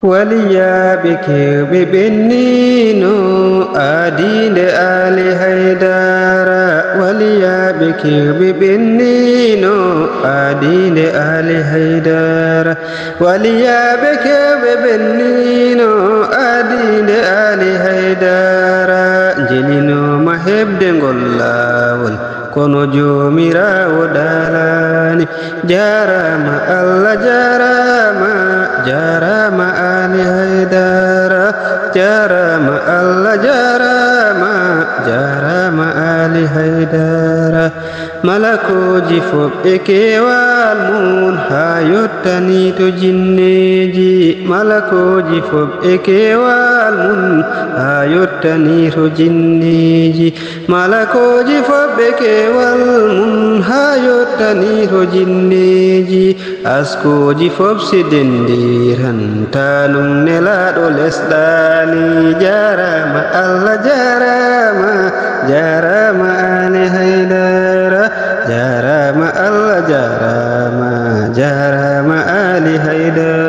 وليابك ببنينو آدين آل هيدار وليابك ببنينو آدين آل هيدار وليابك ببنينو آدين آل هيدار جلينو محب دنقلاول kono jomirawo dalani jarama Allah jarama Ali Haidara jarama Allah jarama Ali Haidara malakoji foɓɓe kewal mun ha yottani to jinneji malakoji foɓɓe kewal mun ha yottani to jinneji malakoji foɓɓe kewal mun ha yottani to jinneji askoji fof sidendiran tanum nelaɗo lesɗani jarama Allah jarama Ali Haidara jarama Allah jarama Ali Haidara